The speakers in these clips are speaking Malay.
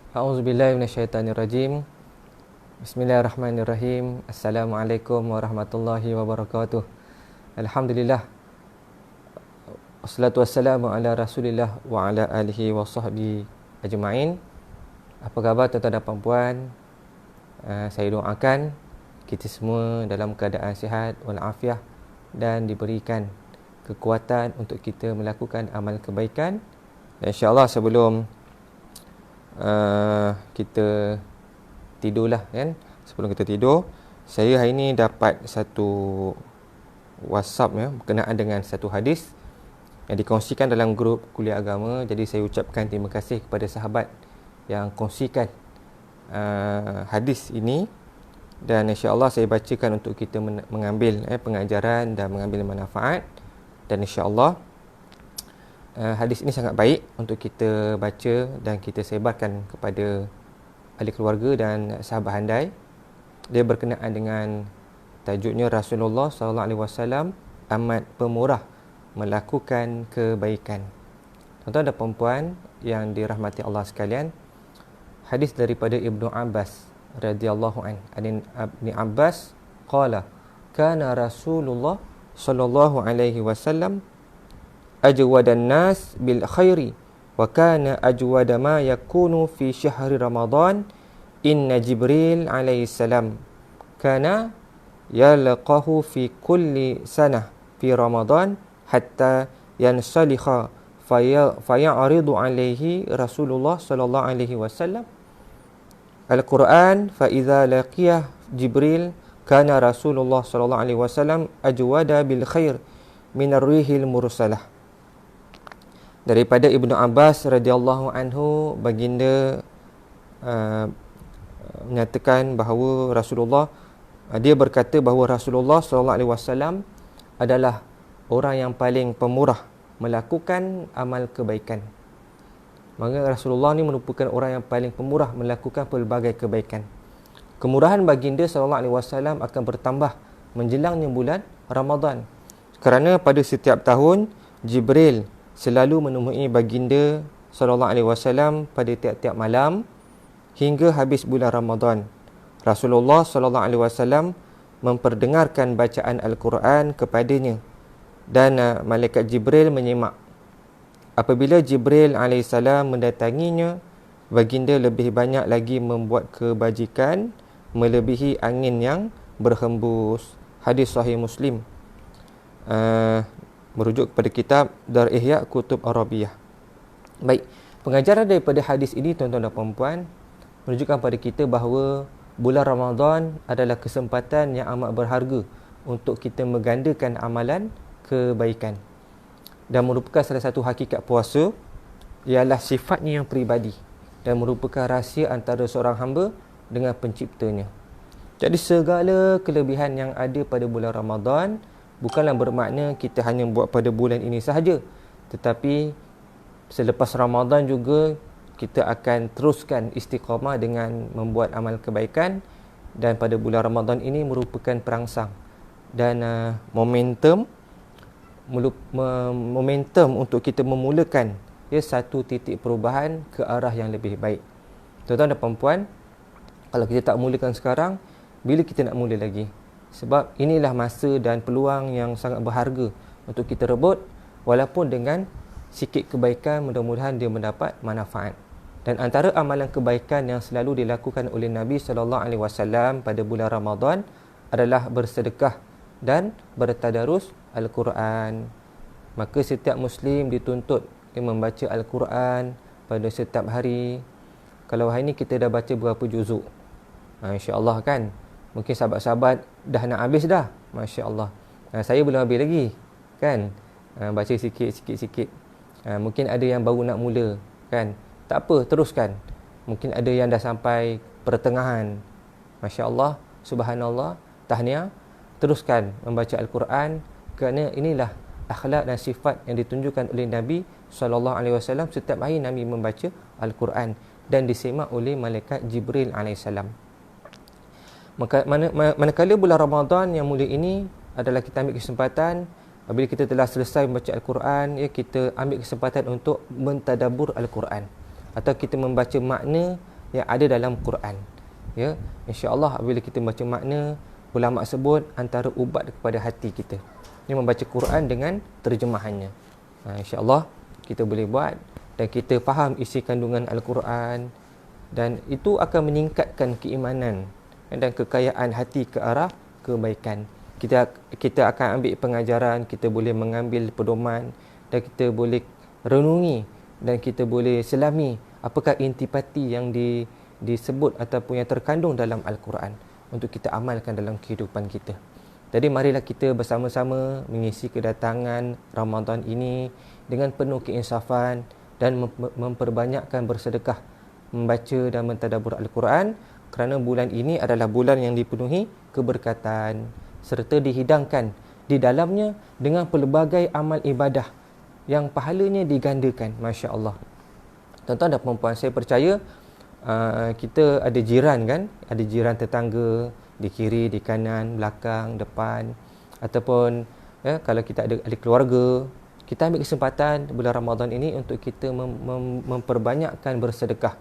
A'udzubillahi minasyaitonirrajim. Bismillahirrahmanirrahim. Assalamualaikum warahmatullahi wabarakatuh. Alhamdulillah. Wassalatu wassalamu ala Rasulillah wa ala alihi wa sahbihi ajma'in. Apa khabar tuan-tuan dan puan-puan? Saya doakan kita semua dalam keadaan sihat walafiat dan diberikan kekuatan untuk kita melakukan amal kebaikan. Dan insya-Allah sebelum kita tidurlah kan, sebelum kita tidur, saya hari ini dapat satu WhatsApp berkenaan dengan satu hadis yang dikongsikan dalam grup kuliah agama. Jadi saya ucapkan terima kasih kepada sahabat yang kongsikan hadis ini, dan insya-Allah saya bacakan untuk kita mengambil pengajaran dan mengambil manfaat. Dan insya-Allah hadis ini sangat baik untuk kita baca dan kita sebarkan kepada ahli keluarga dan sahabat handai. Dia berkenaan dengan tajuknya Rasulullah SAW amat pemurah melakukan kebaikan. Tuan-tuan dan puan-puan yang dirahmati Allah sekalian, hadis daripada Ibnu Abbas radhiyallahu an. Ibnu Abbas qala kana Rasulullah sallallahu alaihi wasallam ajwadan nas bil khairi wa kana ajwada ma yakunu fi syahri Ramadan. Inna Jibril alaihi salam kana yalqahu fi kulli sanah fi Ramadan hatta yansalikha faya'ridu alaihi Rasulullah sallallahu alaihi wasallam Al-Quran fa idza laqiyah Jibril kana Rasulullah sallallahu alaihi wasallam ajwada bil khair min ar-rihil mursalah. Daripada Ibnu Abbas radhiyallahu anhu, baginda menyatakan bahawa dia berkata bahawa Rasulullah sallallahu alaihi wasallam adalah orang yang paling pemurah melakukan amal kebaikan. Maka Rasulullah ni merupakan orang yang paling pemurah melakukan pelbagai kebaikan. Kemurahan baginda sallallahu alaihi wasallam akan bertambah menjelangnya bulan Ramadan, kerana pada setiap tahun Jibril selalu menemui baginda sallallahu alaihi wasallam pada tiap-tiap malam hingga habis bulan Ramadan. Rasulullah sallallahu alaihi wasallam memperdengarkan bacaan Al-Quran kepadanya, dan malaikat Jibril menyimak. Apabila Jibril alaihissalam mendatanginya, baginda lebih banyak lagi membuat kebajikan melebihi angin yang berhembus. Hadis sahih Muslim. Merujuk kepada kitab Dar Ihya Kutub Arabiyah. Baik, pengajaran daripada hadis ini tuan-tuan dan puan-puan menunjukkan pada kita bahawa bulan Ramadan adalah kesempatan yang amat berharga untuk kita menggandakan amalan kebaikan. Dan merupakan salah satu hakikat puasa ialah sifatnya yang peribadi dan merupakan rahsia antara seorang hamba dengan penciptanya. Jadi segala kelebihan yang ada pada bulan Ramadan bukanlah bermakna kita hanya buat pada bulan ini sahaja, tetapi selepas Ramadan juga kita akan teruskan istiqamah dengan membuat amal kebaikan. Dan pada bulan Ramadan ini merupakan perangsang dan momentum untuk kita memulakan satu titik perubahan ke arah yang lebih baik. Tuan-tuan dan puan-puan, kalau kita tak mulakan sekarang, bila kita nak mula lagi? Sebab inilah masa dan peluang yang sangat berharga untuk kita rebut, walaupun dengan sikit kebaikan, mudah-mudahan dia mendapat manfaat. Dan antara amalan kebaikan yang selalu dilakukan oleh Nabi sallallahu alaihi wasallam pada bulan Ramadan adalah bersedekah dan bertadarus Al-Quran. Maka setiap Muslim dituntut membaca Al-Quran pada setiap hari. Kalau hari ini kita dah baca berapa juzuk? InsyaAllah kan. Mungkin sahabat-sahabat dah nak habis dah. Masya Allah. Saya belum habis lagi. Kan? Baca sikit. Mungkin ada yang baru nak mula. Kan? Tak apa, teruskan. Mungkin ada yang dah sampai pertengahan. Masya Allah. Subhanallah. Tahniah. Teruskan membaca Al-Quran. Kerana inilah akhlak dan sifat yang ditunjukkan oleh Nabi SAW. Setiap hari Nabi membaca Al-Quran dan disimak oleh malaikat Jibril alaihissalam. Manakala bulan Ramadan yang mulia ini adalah kita ambil kesempatan, apabila kita telah selesai membaca Al-Quran, kita ambil kesempatan untuk mentadabbur Al-Quran, atau kita membaca makna yang ada dalam Quran. Ya, insya-Allah apabila kita baca makna, ulama sebut antara ubat kepada hati kita. Ini membaca Quran dengan terjemahannya. Insya-Allah kita boleh buat dan kita faham isi kandungan Al-Quran, dan itu akan meningkatkan keimanan dan kekayaan hati ke arah kebaikan. Kita akan ambil pengajaran, kita boleh mengambil pedoman, dan kita boleh renungi dan kita boleh selami apakah intipati yang disebut ataupun yang terkandung dalam Al-Quran untuk kita amalkan dalam kehidupan kita. Jadi marilah kita bersama-sama mengisi kedatangan Ramadan ini dengan penuh keinsafan dan memperbanyakkan bersedekah, membaca dan mentadabbur Al-Quran, kerana bulan ini adalah bulan yang dipenuhi keberkatan serta dihidangkan di dalamnya dengan pelbagai amal ibadah yang pahalanya digandakan. Masya Allah. Tuan-tuan dan puan-puan, saya percaya kita ada jiran kan, ada jiran tetangga di kiri, di kanan, belakang, depan, ataupun kalau kita ada ahli keluarga, kita ambil kesempatan bulan Ramadan ini untuk kita memperbanyakkan bersedekah.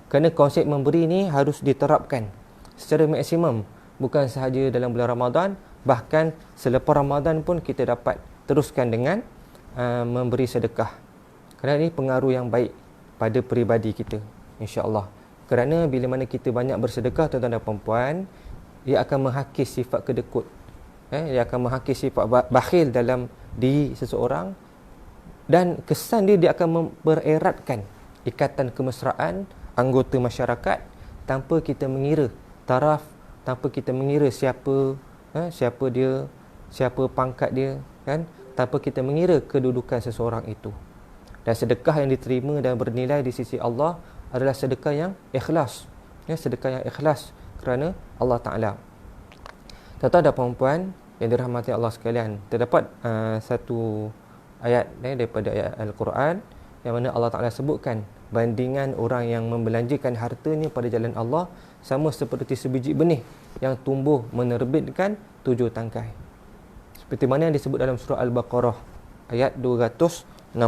Kerana konsep memberi ini harus diterapkan secara maksimum, bukan sahaja dalam bulan Ramadan, bahkan selepas Ramadan pun kita dapat teruskan dengan memberi sedekah. Kerana ini pengaruh yang baik pada peribadi kita, insya-Allah. Kerana bila mana kita banyak bersedekah, tuan-tuan dan puan-puan, ia akan menghakis sifat kedekut. Ia akan menghakis sifat bakhil dalam diri seseorang, dan kesan dia akan bereratkan ikatan kemesraan anggota masyarakat tanpa kita mengira taraf, tanpa kita mengira siapa dia, siapa pangkat dia, kan, tanpa kita mengira kedudukan seseorang itu. Dan sedekah yang diterima dan bernilai di sisi Allah adalah sedekah yang ikhlas. Sedekah yang ikhlas kerana Allah Ta'ala. Tuan-tuan dan puan-puan yang dirahmati Allah sekalian, terdapat satu ayat daripada ayat Al-Quran yang mana Allah Ta'ala sebutkan bandingan orang yang membelanjakan hartanya pada jalan Allah sama seperti sebiji benih yang tumbuh menerbitkan 7 tangkai. Seperti mana yang disebut dalam surah Al-Baqarah ayat 261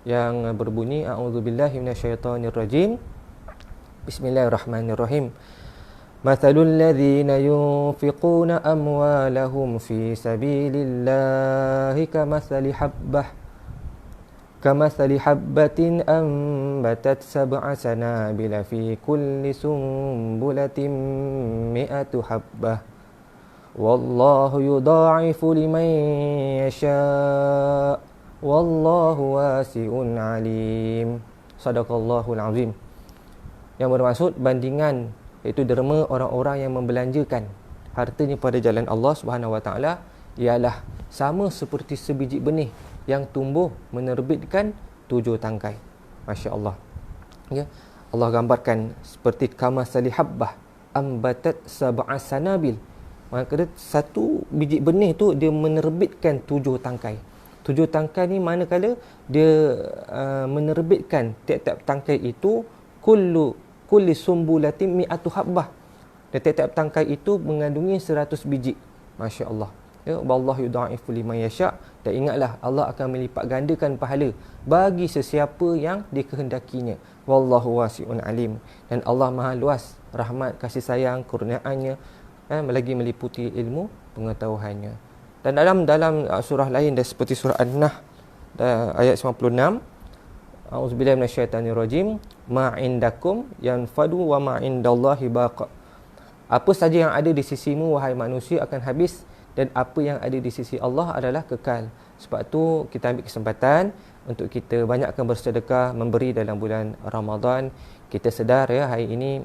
yang berbunyi, a'udzubillahi minasyaitonirrajim, bismillahirrahmanirrahim. Mathalul ladzina yunfiquna amwalahum fi sabilillahi kamathali habbatin ambatat sab'a sanabila fi kulli sumbulatin mi'atu habbah wallahu yudha'ifu liman yasha' wallahu wasi'un alim. Sadaqallahul azim. Yang bermaksud bandingan, iaitu derma orang-orang yang membelanjakan hartanya pada jalan Allah Subhanahu Wa Taala ialah sama seperti sebiji benih yang tumbuh menerbitkan 7 tangkai. Masya-Allah. Ya, Allah gambarkan seperti kamasali habbah ambatat sab'a sanabil. Maka satu biji benih tu dia menerbitkan 7 tangkai. 7 tangkai ni manakala dia menerbitkan tiap-tiap tangkai itu kulli sumbulatin mi'atu habbah. Dan tiap-tiap tangkai itu mengandungi 100 biji. Masya-Allah. Ya, wallahu yudha'ifu liman yasha'. Dan ingatlah, Allah akan melipat gandakan pahala bagi sesiapa yang dikehendakinya. Wallahu wasi'un alim. Dan Allah Maha luas rahmat, kasih sayang, kurniaannya, lagi meliputi ilmu pengetahuannya. Dan dalam surah lain seperti surah An-Nahl ayat 96, a'udzubillahi minasyaitanirrajim, ma indakum yanfadu wa ma indallahi baqa. Apa saja yang ada di sisimu wahai manusia akan habis, dan apa yang ada di sisi Allah adalah kekal. Sebab tu kita ambil kesempatan untuk kita banyakkan bersedekah, memberi dalam bulan Ramadan. Kita sedar ya, hari ini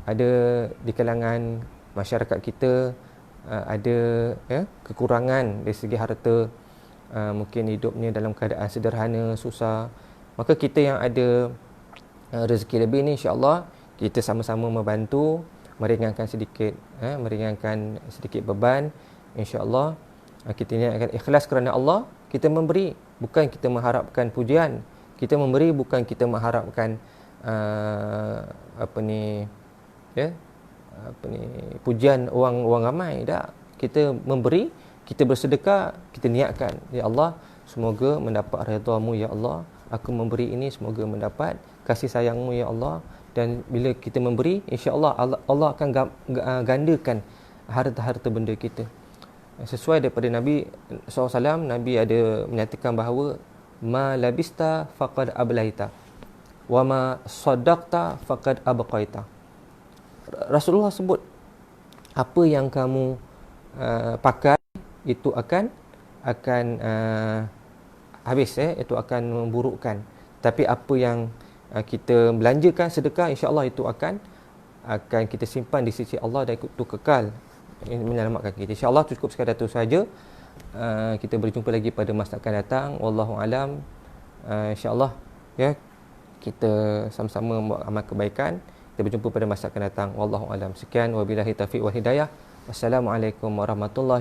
ada di kalangan masyarakat kita ada kekurangan dari segi harta, mungkin hidupnya dalam keadaan sederhana, susah. Maka kita yang ada rezeki lebih ni, insya-Allah kita sama-sama membantu meringankan sedikit beban. InsyaAllah kita ni akan ikhlas kerana Allah. Kita memberi bukan kita mengharapkan pujian, kita memberi bukan kita mengharapkan pujian orang ramai. Tak. Kita memberi, kita bersedekah, kita niatkan, ya Allah, semoga mendapat redha-Mu ya Allah. Aku memberi ini semoga mendapat kasih sayang-Mu ya Allah. Dan bila kita memberi, insya-Allah Allah akan gandakan harta-harta benda kita. Sesuai daripada Nabi SAW, Nabi ada menyatakan bahawa ma labista faqad ablaita wa ma saddaqta faqad abqaita. Rasulullah sebut, apa yang kamu pakai itu akan habis, itu akan memburukkan. Tapi apa yang kita belanjakan sedekah, insya-Allah itu akan kita simpan di sisi Allah dan itu kekal menyelamatkan kita. Insya-Allah cukup sekadar itu saja. Kita berjumpa lagi pada masa akan datang. Wallahu alam. Insya-Allah ya, kita sama-sama buat amal kebaikan. Kita berjumpa pada masa akan datang. Wallahu alam. Sekian, wabillahi taufiq wal hidayah. Wassalamualaikum warahmatullahi